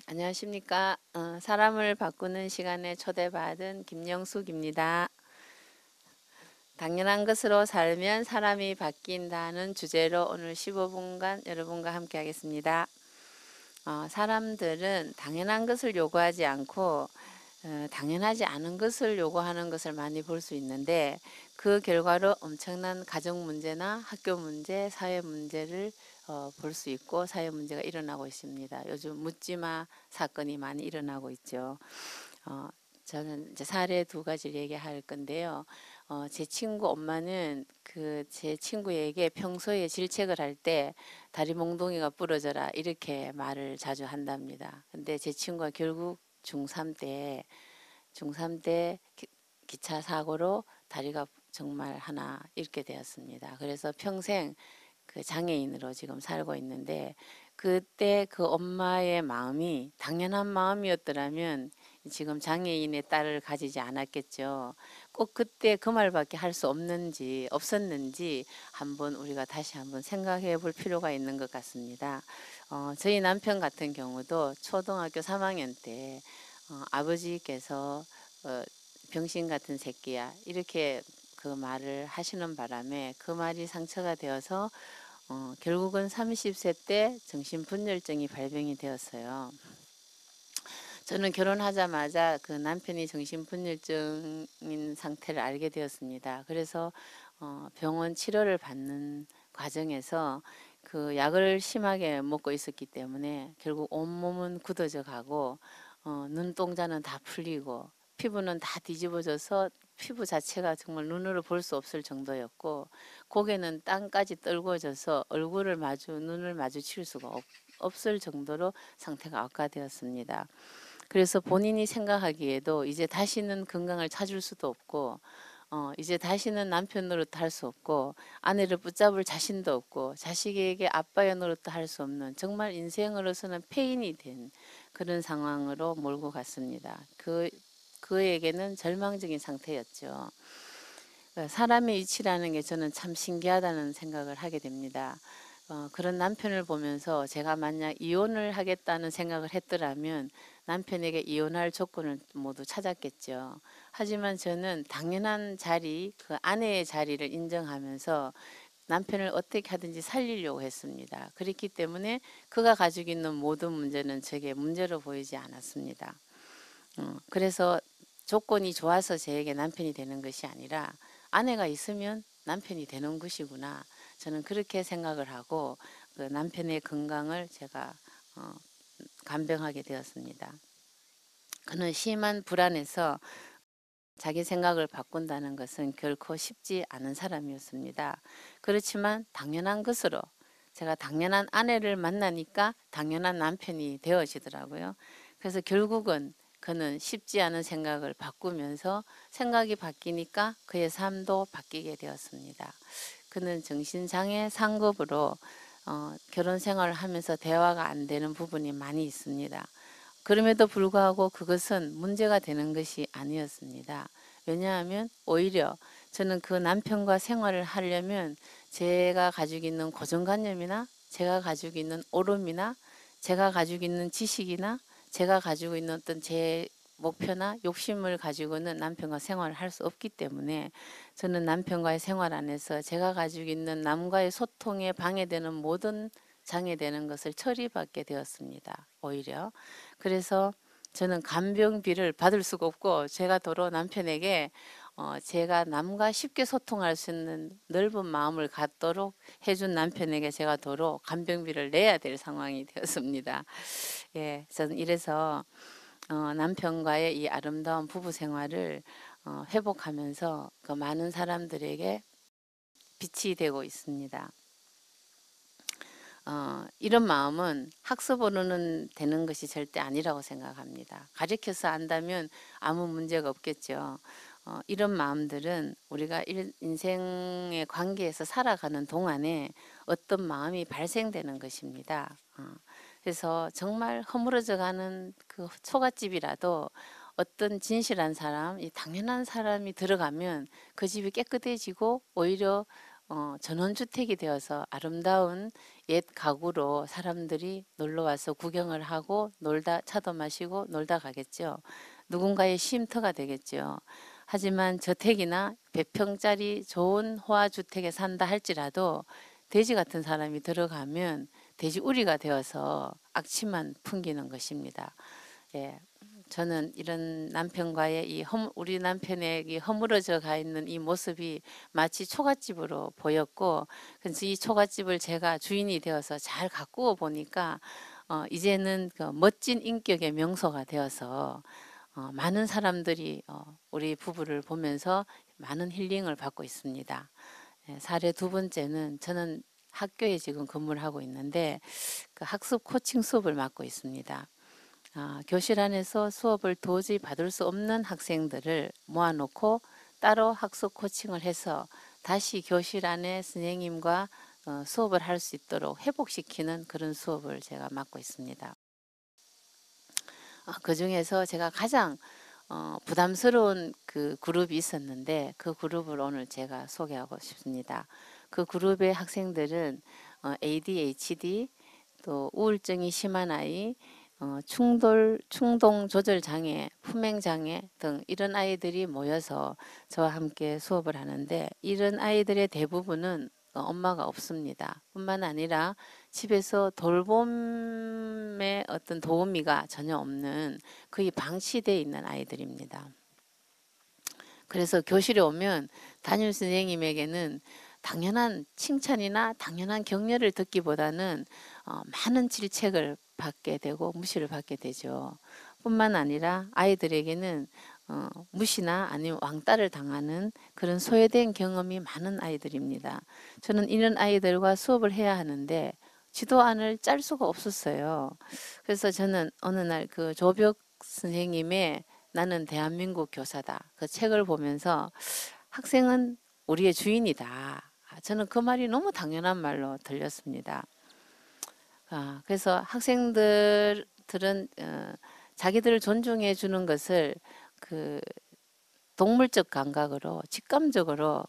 안녕하십니까. 사람을 바꾸는 시간에 초대받은 김영숙입니다. 당연한 것으로 살면 사람이 바뀐다는 주제로 오늘 15분간 여러분과 함께 하겠습니다. 사람들은 당연한 것을 요구하지 않고 당연하지 않은 것을 요구하는 것을 많이 볼 수 있는데, 그 결과로 엄청난 가정 문제나 학교 문제, 사회 문제를 볼 수 있고 사회 문제가 일어나고 있습니다. 요즘 묻지마 사건이 많이 일어나고 있죠. 어, 저는 이제 사례 두 가지를 얘기할 건데요. 제 친구 엄마는 제 친구에게 평소에 질책을 할 때 다리 몽둥이가 부러져라 이렇게 말을 자주 한답니다. 근데 제 친구가 결국 중3 때 기차 사고로 다리가 정말 하나 잃게 되었습니다. 그래서 평생 그 장애인으로 지금 살고 있는데, 그때 그 엄마의 마음이 당연한 마음이었더라면 지금 장애인의 딸을 가지지 않았겠죠. 꼭 그때 그 말밖에 할 수 없었는지 한번 우리가 다시 한번 생각해 볼 필요가 있는 것 같습니다. 저희 남편 같은 경우도 초등학교 3학년 때 아버지께서 병신 같은 새끼야 이렇게 그 말을 하시는 바람에 그 말이 상처가 되어서 결국은 30세 때 정신분열증이 발병이 되었어요. 저는 결혼하자마자 그 남편이 정신분열증인 상태를 알게 되었습니다. 그래서 병원 치료를 받는 과정에서 그 약을 심하게 먹고 있었기 때문에 결국 온몸은 굳어져 가고 눈동자는 다 풀리고 피부는 다 뒤집어져서 피부 자체가 정말 눈으로 볼 수 없을 정도였고, 고개는 땅까지 떨궈져서 눈을 마주칠 수가 없을 정도로 상태가 악화되었습니다. 그래서 본인이 생각하기에도 이제 다시는 건강을 찾을 수도 없고, 이제 다시는 남편 노릇도 할 수 없고, 아내를 붙잡을 자신도 없고, 자식에게 아빠의 노릇도 할 수 없는 정말 인생으로서는 폐인이 된 그런 상황으로 몰고 갔습니다. 그에게는 절망적인 상태였죠. 사람의 이치라는 게 저는 참 신기하다는 생각을 하게 됩니다. 그런 남편을 보면서 제가 만약 이혼을 하겠다는 생각을 했더라면 남편에게 이혼할 조건을 모두 찾았겠죠. 하지만 저는 당연한 자리, 그 아내의 자리를 인정하면서 남편을 어떻게 하든지 살리려고 했습니다. 그렇기 때문에 그가 가지고 있는 모든 문제는 제게 문제로 보이지 않았습니다. 그래서 조건이 좋아서 제에게 남편이 되는 것이 아니라 아내가 있으면 남편이 되는 것이구나. 저는 그렇게 생각을 하고 그 남편의 건강을 제가 간병하게 되었습니다. 그는 심한 불안에서 자기 생각을 바꾼다는 것은 결코 쉽지 않은 사람이었습니다. 그렇지만 당연한 것으로 제가 당연한 아내를 만나니까 당연한 남편이 되어지더라고요. 그래서 결국은 그는 쉽지 않은 생각을 바꾸면서 생각이 바뀌니까 그의 삶도 바뀌게 되었습니다. 그는 정신장애 상급으로 결혼 생활을 하면서 대화가 안 되는 부분이 많이 있습니다. 그럼에도 불구하고 그것은 문제가 되는 것이 아니었습니다. 왜냐하면 오히려 저는 그 남편과 생활을 하려면 제가 가지고 있는 고정관념이나 제가 가지고 있는 오름이나 제가 가지고 있는 지식이나 제가 가지고 있는 어떤 제 목표나 욕심을 가지고는 남편과 생활을 할 수 없기 때문에 저는 남편과의 생활 안에서 제가 가지고 있는 남과의 소통에 방해되는 모든 장애되는 것을 처리받게 되었습니다. 오히려. 그래서 저는 간병비를 받을 수가 없고 제가 도로 남편에게 제가 남과 쉽게 소통할 수 있는 넓은 마음을 갖도록 해준 남편에게 제가 도로 간병비를 내야 될 상황이 되었습니다. 예, 저는 이래서 남편과의 이 아름다운 부부 생활을 회복하면서 그 많은 사람들에게 빛이 되고 있습니다. 이런 마음은 학습으로는 되는 것이 절대 아니라고 생각합니다. 가르쳐서 안다면 아무 문제가 없겠죠. 이런 마음들은 우리가 인생의 관계에서 살아가는 동안에 어떤 마음이 발생되는 것입니다. 그래서 정말 허물어져 가는 그 초가집이라도 어떤 진실한 사람, 이 당연한 사람이 들어가면 그 집이 깨끗해지고 오히려 전원주택이 되어서 아름다운 옛 가구로 사람들이 놀러 와서 구경을 하고 놀다 차도 마시고 놀다 가겠죠. 누군가의 쉼터가 되겠죠. 하지만 저택이나 100평짜리 좋은 호화주택에 산다 할지라도 돼지 같은 사람이 들어가면 돼지우리가 되어서 악취만 풍기는 것입니다. 예, 저는 이런 남편과의 우리 남편의 이 허물어져 가 있는 이 모습이 마치 초가집으로 보였고, 그래서 이 초가집을 제가 주인이 되어서 잘 가꾸어 보니까 이제는 그 멋진 인격의 명소가 되어서 많은 사람들이 우리 부부를 보면서 많은 힐링을 받고 있습니다. 예, 사례 두 번째는 저는 학교에 지금 근무를 하고 있는데 그 학습 코칭 수업을 맡고 있습니다. 교실 안에서 수업을 도저히 받을 수 없는 학생들을 모아놓고 따로 학습 코칭을 해서 다시 교실 안에 선생님과 수업을 할 수 있도록 회복시키는 그런 수업을 제가 맡고 있습니다. 그 중에서 제가 가장 부담스러운 그 그룹이 있었는데 그 그룹을 오늘 제가 소개하고 싶습니다. 그 그룹의 학생들은 ADHD, 또 우울증이 심한 아이, 충동 조절 장애, 품행 장애 등 이런 아이들이 모여서 저와 함께 수업을 하는데 이런 아이들의 대부분은 엄마가 없습니다. 뿐만 아니라 집에서 돌봄의 어떤 도우미가 전혀 없는 거의 방치되어 있는 아이들입니다. 그래서 교실에 오면 담임 선생님에게는 당연한 칭찬이나 당연한 격려를 듣기보다는 많은 질책을 받게 되고 무시를 받게 되죠. 뿐만 아니라 아이들에게는 무시나 아니면 왕따를 당하는 그런 소외된 경험이 많은 아이들입니다. 저는 이런 아이들과 수업을 해야 하는데 지도안을 짤 수가 없었어요. 그래서 저는 어느 날 그 조벽 선생님의 나는 대한민국 교사다. 그 책을 보면서 학생은 우리의 주인이다. 저는 그 말이 너무 당연한 말로 들렸습니다. 그래서 학생들은 자기들을 존중해 주는 것을 그 동물적 감각으로 직감적으로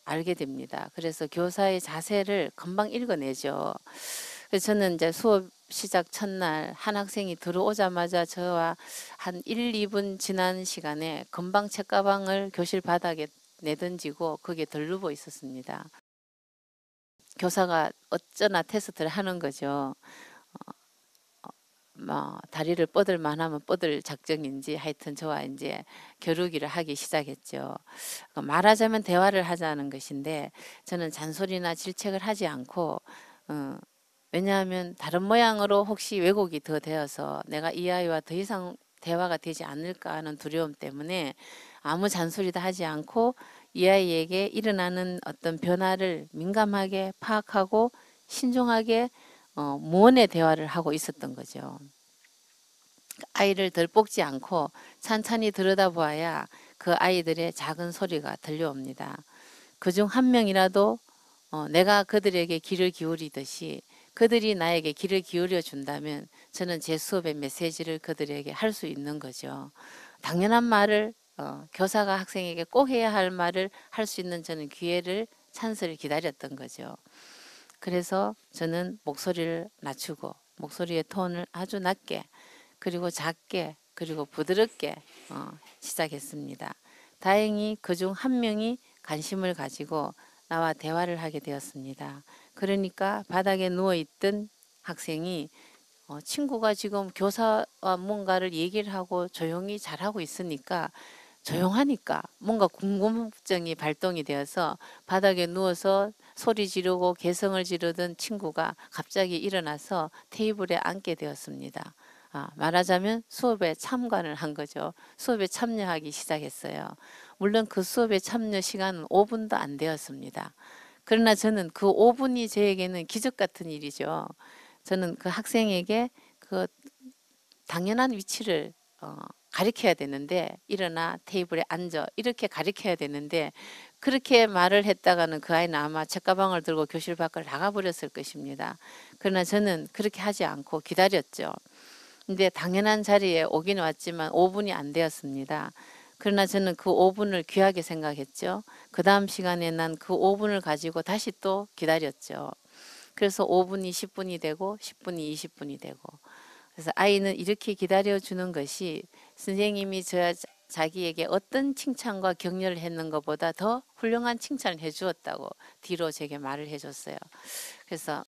알게 됩니다. 그래서 교사의 자세를 금방 읽어내죠. 그래서 저는 이제 수업 시작 첫날 한 학생이 들어오자마자 저와 한 1, 2분 지난 시간에 금방 책가방을 교실 바닥에 내던지고 거기에 들르고 있었습니다. 교사가 어쩌나 테스트를 하는 거죠. 다리를 뻗을 만하면 뻗을 작정인지 하여튼 저와 이제 겨루기를 하기 시작했죠. 말하자면 대화를 하자는 것인데 저는 잔소리나 질책을 하지 않고 왜냐하면 다른 모양으로 혹시 왜곡이 더 되어서 내가 이 아이와 더 이상 대화가 되지 않을까 하는 두려움 때문에 아무 잔소리도 하지 않고 이 아이에게 일어나는 어떤 변화를 민감하게 파악하고 신중하게 무언의 대화를 하고 있었던 거죠. 아이를 덜 뽑지 않고 찬찬히 들여다보아야 그 아이들의 작은 소리가 들려옵니다. 그중 한 명이라도 내가 그들에게 귀를 기울이듯이 그들이 나에게 귀를 기울여 준다면 저는 제 수업의 메시지를 그들에게 할 수 있는 거죠. 당연한 말을 교사가 학생에게 꼭 해야 할 말을 할 수 있는 저는 기회를 찬스를 기다렸던 거죠. 그래서 저는 목소리를 낮추고 목소리의 톤을 아주 낮게 그리고 작게 그리고 부드럽게 시작했습니다. 다행히 그중 한 명이 관심을 가지고 나와 대화를 하게 되었습니다. 그러니까 바닥에 누워있던 학생이 친구가 지금 교사와 뭔가를 얘기를 하고 조용히 잘하고 있으니까 조용하니까 뭔가 궁금증이 발동이 되어서 바닥에 누워서 소리 지르고 개성을 지르던 친구가 갑자기 일어나서 테이블에 앉게 되었습니다. 말하자면 수업에 참관을 한 거죠. 수업에 참여하기 시작했어요. 물론 그 수업에 참여 시간은 5분도 안 되었습니다. 그러나 저는 그 5분이 저에게는 기적 같은 일이죠. 저는 그 학생에게 그 당연한 위치를 가리켜야 되는데 일어나 테이블에 앉아 이렇게 가리켜야 되는데 그렇게 말을 했다가는 그 아이는 아마 책가방을 들고 교실 밖을 나가버렸을 것입니다. 그러나 저는 그렇게 하지 않고 기다렸죠. 근데 당연한 자리에 오긴 왔지만 5분이 안 되었습니다. 그러나 저는 그 5분을 귀하게 생각했죠. 그 다음 시간에 난 그 5분을 가지고 다시 또 기다렸죠. 그래서 5분이 10분이 되고 10분이 20분이 되고, 그래서 아이는 이렇게 기다려주는 것이 선생님이 자기에게 어떤 칭찬과 격려를 했는 것보다 더 훌륭한 칭찬을 해주었다고 뒤로 제게 말을 해줬어요. 그래서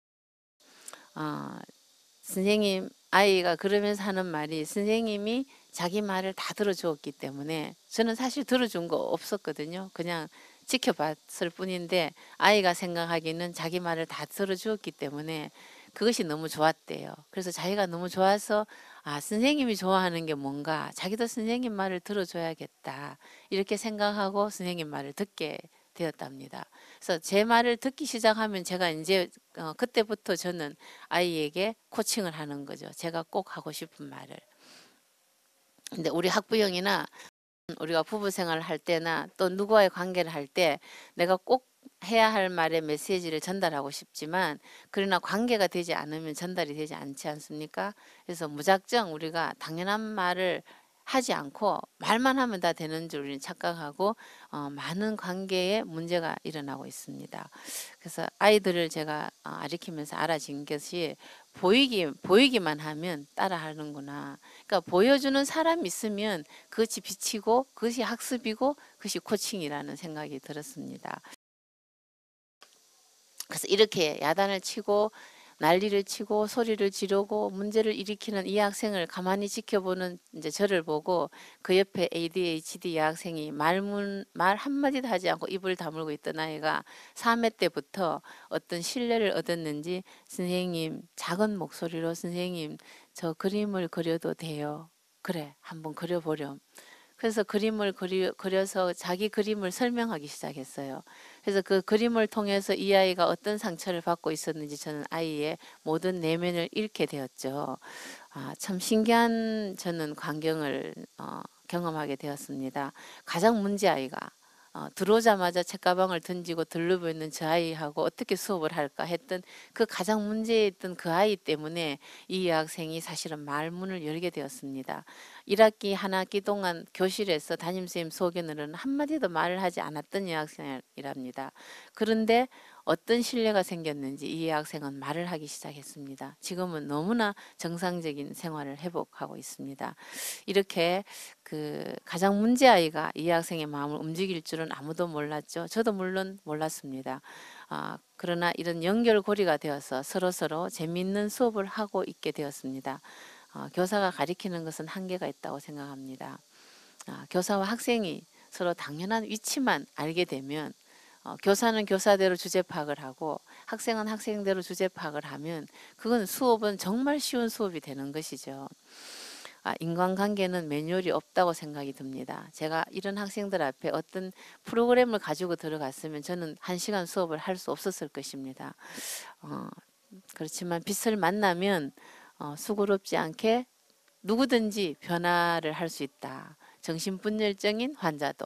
선생님, 아이가 그러면서 하는 말이, 선생님이 자기 말을 다 들어주었기 때문에, 저는 사실 들어준 거 없었거든요. 그냥 지켜봤을 뿐인데 아이가 생각하기는 자기 말을 다 들어주었기 때문에 그것이 너무 좋았대요. 그래서 자기가 너무 좋아서, 아, 선생님이 좋아하는 게 뭔가, 자기도 선생님 말을 들어줘야겠다, 이렇게 생각하고 선생님 말을 듣게 되었답니다. 그래서 제 말을 듣기 시작하면 제가 이제 그때부터 저는 아이에게 코칭을 하는 거죠. 제가 꼭 하고 싶은 말을. 근데 우리 학부형이나 우리가 부부 생활을 할 때나 또 누구와의 관계를 할 때 내가 꼭 해야 할 말의 메시지를 전달하고 싶지만, 그러나 관계가 되지 않으면 전달이 되지 않지 않습니까? 그래서 무작정 우리가 당연한 말을 하지 않고 말만 하면 다 되는 줄 우리는 착각하고 많은 관계에 문제가 일어나고 있습니다. 그래서 아이들을 제가 가르치면서 알아진 것이, 보이기만 하면 따라하는구나. 그러니까 보여주는 사람이 있으면 그것이 빛이고 그것이 학습이고 그것이 코칭이라는 생각이 들었습니다. 그래서 이렇게 야단을 치고 난리를 치고 소리를 지르고 문제를 일으키는 이 학생을 가만히 지켜보는 이제 저를 보고, 그 옆에 ADHD 여학생이 말 한마디도 하지 않고 입을 다물고 있던 아이가 3회 때부터 어떤 신뢰를 얻었는지, 선생님, 작은 목소리로, 선생님, 저 그림을 그려도 돼요? 그래, 한번 그려보렴. 그래서 그림을 그려서 자기 그림을 설명하기 시작했어요. 그래서 그 그림을 통해서 이 아이가 어떤 상처를 받고 있었는지 저는 아이의 모든 내면을 읽게 되었죠. 참 신기한 저는 광경을 경험하게 되었습니다. 가장 문제 아이가 들어오자마자 책가방을 던지고 들르고 있는 저 아이하고 어떻게 수업을 할까 했던 그 가장 문제였던 그 아이 때문에 이 여학생이 사실은 말문을 열게 되었습니다. 1학기 한 학기 동안 교실에서 담임선생님 소견으로는 한마디도 말을 하지 않았던 여학생이랍니다. 그런데 어떤 신뢰가 생겼는지 이 여학생은 말을 하기 시작했습니다. 지금은 너무나 정상적인 생활을 회복하고 있습니다. 이렇게 그 가장 문제 아이가 이 학생의 마음을 움직일 줄은 아무도 몰랐죠. 저도 물론 몰랐습니다. 그러나 이런 연결고리가 되어서 서로 재미있는 수업을 하고 있게 되었습니다. 교사가 가리키는 것은 한계가 있다고 생각합니다. 교사와 학생이 서로 당연한 위치만 알게 되면, 교사는 교사대로 주제 파악을 하고 학생은 학생대로 주제 파악을 하면 그건 수업은 정말 쉬운 수업이 되는 것이죠. 인간관계는 매뉴얼이 없다고 생각이 듭니다. 제가 이런 학생들 앞에 어떤 프로그램을 가지고 들어갔으면 저는 1시간 수업을 할 수 없었을 것입니다. 그렇지만 빛을 만나면 수고롭지 않게 누구든지 변화를 할 수 있다. 정신분열증인 환자도,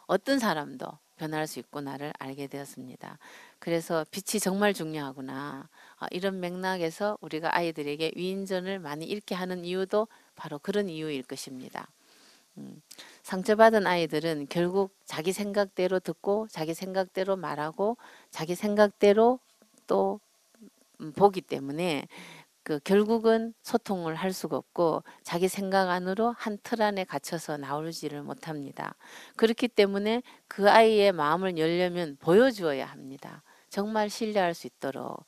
어떤 사람도 변화할 수 있구나를 알게 되었습니다. 그래서 빛이 정말 중요하구나. 이런 맥락에서 우리가 아이들에게 위인전을 많이 읽게 하는 이유도 바로 그런 이유일 것입니다. 상처받은 아이들은 결국 자기 생각대로 듣고 자기 생각대로 말하고 자기 생각대로 또 보기 때문에 결국은 소통을 할 수가 없고 자기 생각 안으로 한 틀 안에 갇혀서 나오지를 못합니다. 그렇기 때문에 그 아이의 마음을 열려면 보여주어야 합니다. 정말 신뢰할 수 있도록.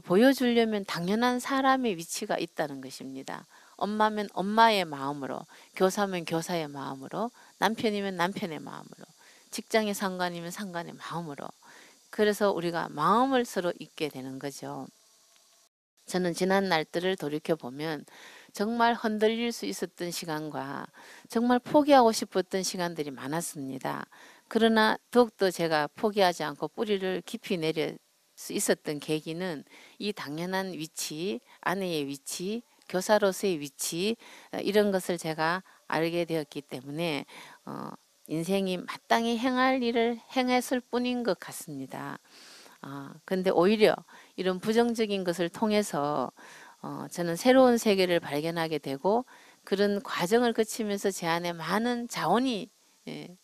보여주려면 당연한 사람의 위치가 있다는 것입니다. 엄마면 엄마의 마음으로, 교사면 교사의 마음으로, 남편이면 남편의 마음으로, 직장의 상관이면 상관의 마음으로. 그래서 우리가 마음을 서로 잊게 되는 거죠. 저는 지난 날들을 돌이켜보면 정말 흔들릴 수 있었던 시간과 정말 포기하고 싶었던 시간들이 많았습니다. 그러나 더욱더 제가 포기하지 않고 뿌리를 깊이 내릴 수 있었던 계기는 이 당연한 위치, 아내의 위치, 교사로서의 위치, 이런 것을 제가 알게 되었기 때문에 인생이 마땅히 행할 일을 행했을 뿐인 것 같습니다. 근데 오히려 이런 부정적인 것을 통해서 저는 새로운 세계를 발견하게 되고, 그런 과정을 거치면서 제 안에 많은 자원이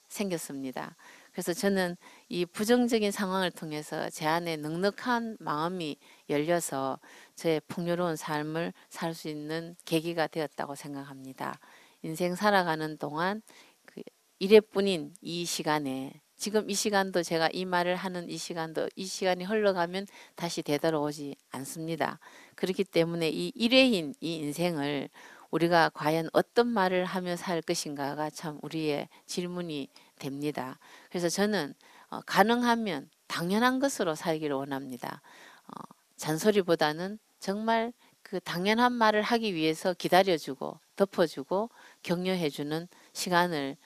생겼습니다. 그래서 저는 이 부정적인 상황을 통해서 제 안에 넉넉한 마음이 열려서 저의 풍요로운 삶을 살 수 있는 계기가 되었다고 생각합니다. 인생 살아가는 동안 그 일회뿐인 이 시간에 지금 이 시간도 제가 이 말을 하는 이 시간도 이 시간이 흘러가면 다시 되돌아오지 않습니다. 그렇기 때문에 이 일회인 이 인생을 우리가 과연 어떤 말을 하며 살 것인가가 참 우리의 질문이 됩니다. 그래서 저는 가능하면 당연한 것으로 살기를 원합니다. 잔소리보다는 정말 그 당연한 말을 하기 위해서 기다려주고 덮어주고 격려해주는 시간을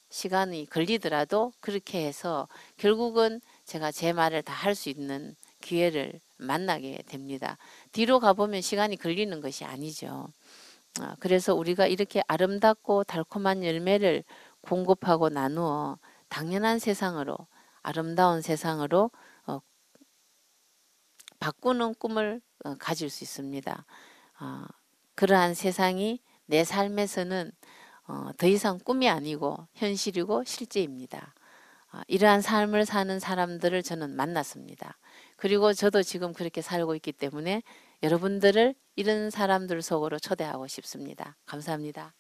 시간이 걸리더라도 그렇게 해서 결국은 제가 제 말을 다 할 수 있는 기회를 만나게 됩니다. 뒤로 가보면 시간이 걸리는 것이 아니죠. 그래서 우리가 이렇게 아름답고 달콤한 열매를 공급하고 나누어 당연한 세상으로 아름다운 세상으로 바꾸는 꿈을 가질 수 있습니다. 그러한 세상이 내 삶에서는 더 이상 꿈이 아니고 현실이고 실제입니다. 이러한 삶을 사는 사람들을 저는 만났습니다. 그리고 저도 지금 그렇게 살고 있기 때문에 여러분들을 이런 사람들 속으로 초대하고 싶습니다. 감사합니다.